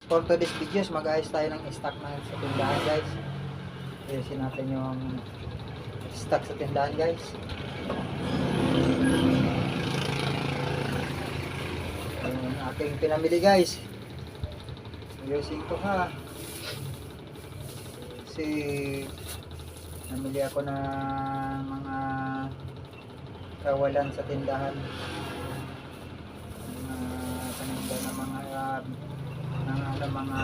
for today's videos, mag-ayos tayo ng stock na sa tindahan guys. Ayusin natin yung stock sa tindahan guys. Yung aking pinamili guys. Ayusin ko ha. Kasi namili ako ng mga kawalan sa tindahan. Paninda ng mga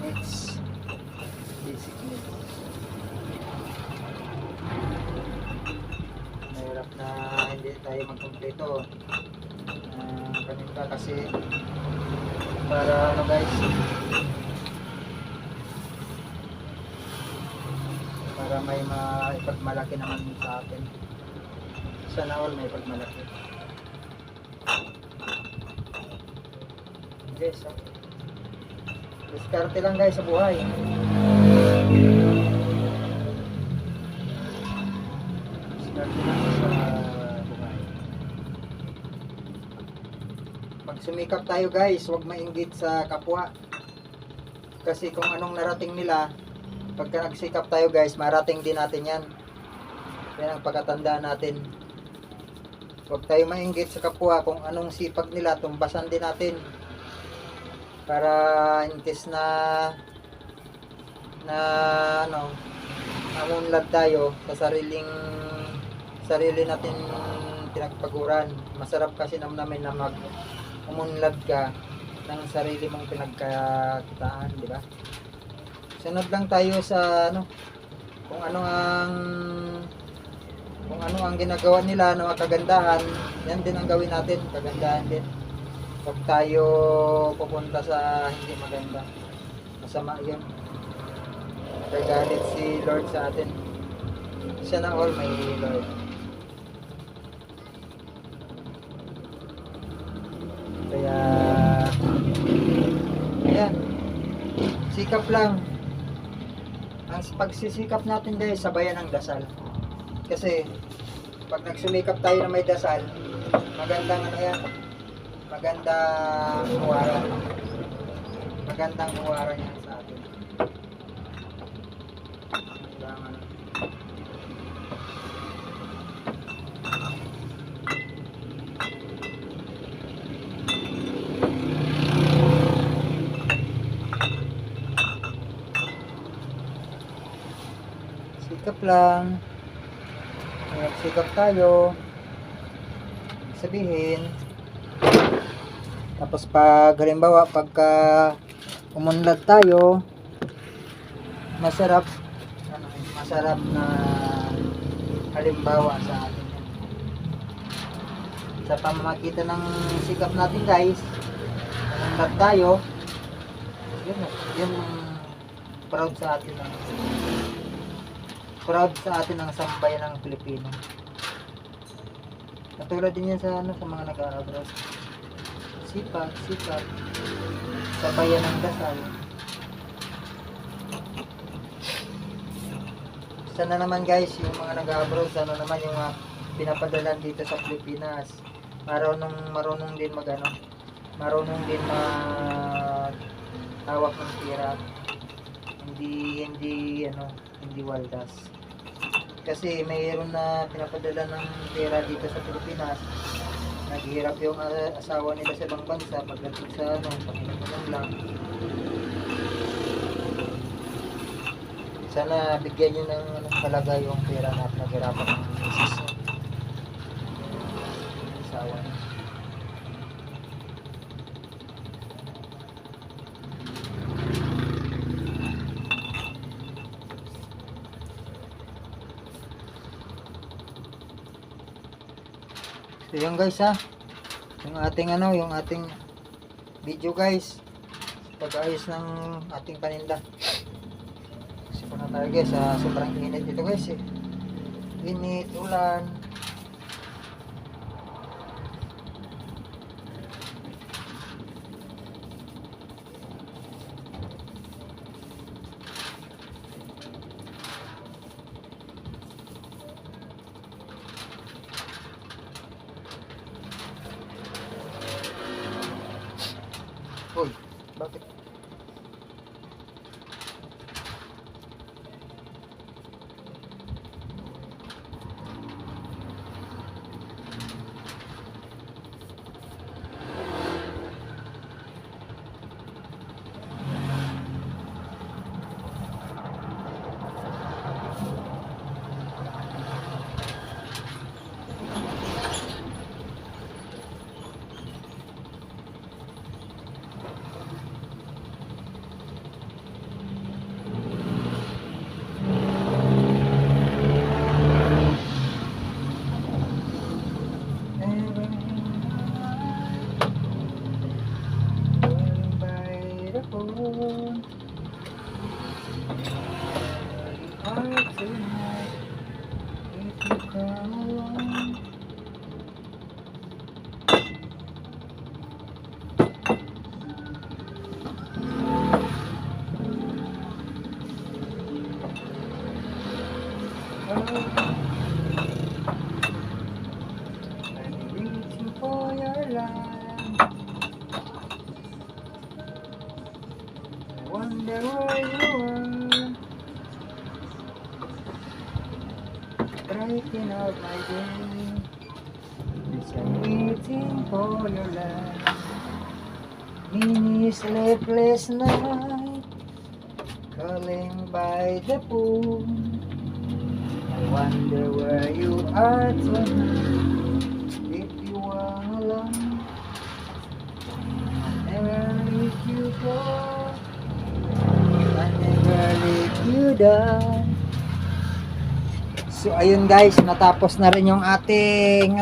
needs, basic needs. Mahirap na hindi tayo magkumpleto paninda kasi para ano guys, para may maipagmalaki naman sa atin. Sana all may ipagmalaki. Guys, diskarte lang guys sa buhay. Diskarte lang sa buhay. Pag sumikap tayo guys, huwag mainggit sa kapwa. Kasi kung anong narating nila, pagka nagsikap tayo guys, marating din natin yan. Yan ang pagkatandaan natin. Huwag tayo mainggit sa kapwa, kung anong sipag nila, tumbasan din natin. Para in case na namunlad tayo sa sarili natin pinagpaguran. Masarap kasi namin na umunlad ka ng sarili mong pinagkakitaan, di ba? Sunod lang tayo sa kung ano ang ginagawa nila na kagandahan, yan din ang gawin natin, kagandahan din. Huwag tayo pupunta sa hindi maganda. Masama yun. Nagalit si Lord sa atin. Siya na all may Lord. Kaya ayan, sikap lang. Ang pagsisikap natin guys, sabayan ng dasal. Kasi pag nagsumikap tayo na may dasal, magandang magandang huwaran yan sa atin. Sikap lang. Sikap tayo. Sabihin, tapos pag halimbawa pagka umunlad tayo, masarap na halimbawa sa atin yan. Sa pamamagitan ng sikap natin guys, umunlad tayo, yun proud sa atin ng sambayan ng Pilipino. Katulad din yan sa mga nag-abroad. Sipag, sabayan ng dasal. Sana naman guys, yung mga nag-abroad, sana naman yung pinapadalan dito sa Pilipinas, marunong din marunong din hawak ng pera, hindi waldas. Kasi mayroon na pinapadala ng pera dito sa Pilipinas, naghihirap yung asawa nila sa ibang bansa, pagdating sa pakikinom lang. Sana bigyan nyo ng halaga yung pera na naghirapan ng misis asawa niya. So yun guys yung ating video guys, pag-ayos ng ating paninda. Kasi po na tayo guys, sobrang init dito guys init, ulan. Uy, Bakit? By the phone, are tonight, if you come along. I'm reaching for your line. I wonder where you are, brightening up my day. Yes, I'm waiting for your light. Many sleepless night, calling by the phone. I wonder where you are tonight. If you are alone, I never let you go. I never let you down. So ayun guys, natapos na rin yung ating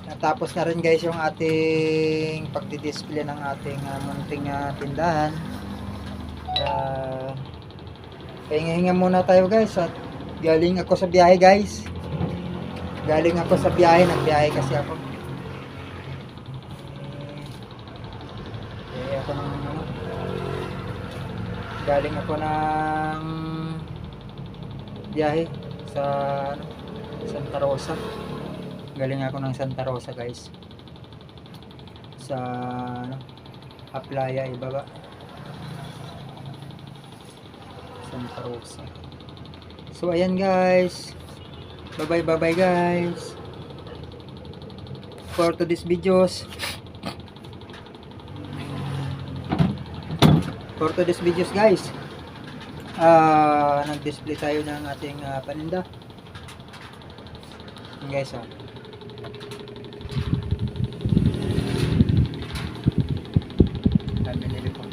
natapos na rin guys yung ating pagdi-display ng ating munting tindahan. Pahinga-hinga muna tayo guys at galing ako sa biyahe guys. Nagbiyahe kasi ako. Galing ako ng biyahe sa Santa Rosa. Galing ako ng Santa Rosa guys. Sa Aplaya ibaba. Santa Rosa. So ayan guys. Bye bye guys. For today's videos. Guys. Nag-display tayo ng ating paninda. Ayan guys binili ko.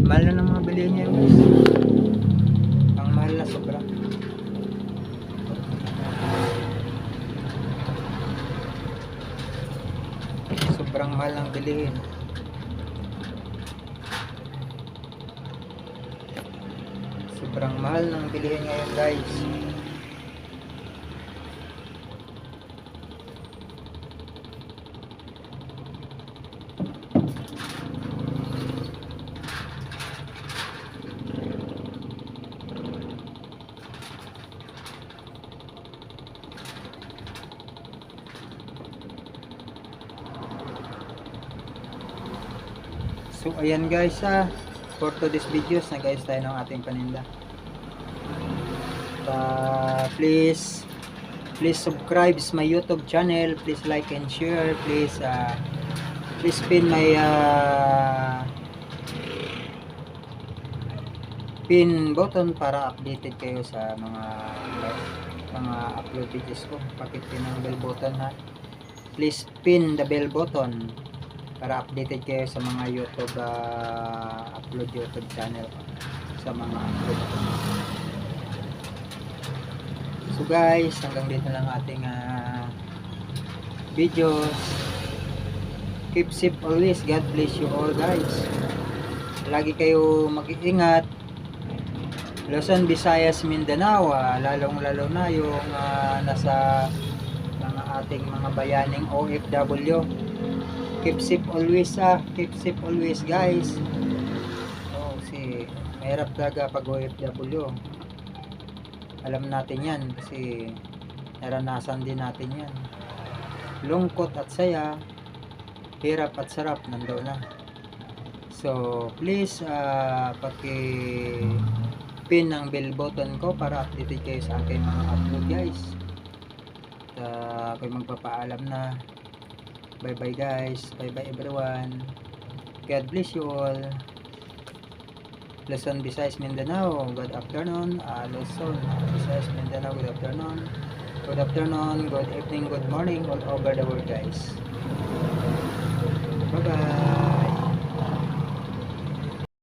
Mahal na ng mga bilihin niya guys. Ang mahal na sobra. Sobrang mahal ng bilihin. Sobrang mahal ng bilihin ngayon guys. So ayan guys for today's videos nag-ayos tayo ng ating paninda. Please subscribe my YouTube channel. Please like and share. Please pin my pin button para updated kayo sa mga upload videos ko. Pakipin ang bell button Please pin the bell button para updated kayo sa mga YouTube YouTube channel sa mga upload ko. So guys, hanggang dito lang ating videos. Keep safe always. God bless you all guys. Lagi kayo mag-iingat. Luzon, Visayas, Mindanao, lalong lalo na yung nasa mga ating mga bayaning OFW. Keep safe always guys. Kasi mahirap talaga pag OFW. Alam natin yan kasi naranasan din natin yan. Lungkot at saya, hirap at sarap nandoon na. So, please paki-pin ang bell button ko para updated kayo sa aking mga upload guys. At ako'y magpapaalam na. Bye bye guys. Bye bye everyone. God bless you all. Luzon, Visayas, Mindanao, good afternoon. Luzon, Visayas, Mindanao, good afternoon. Good afternoon, good evening, good morning all over the world guys. Bye bye.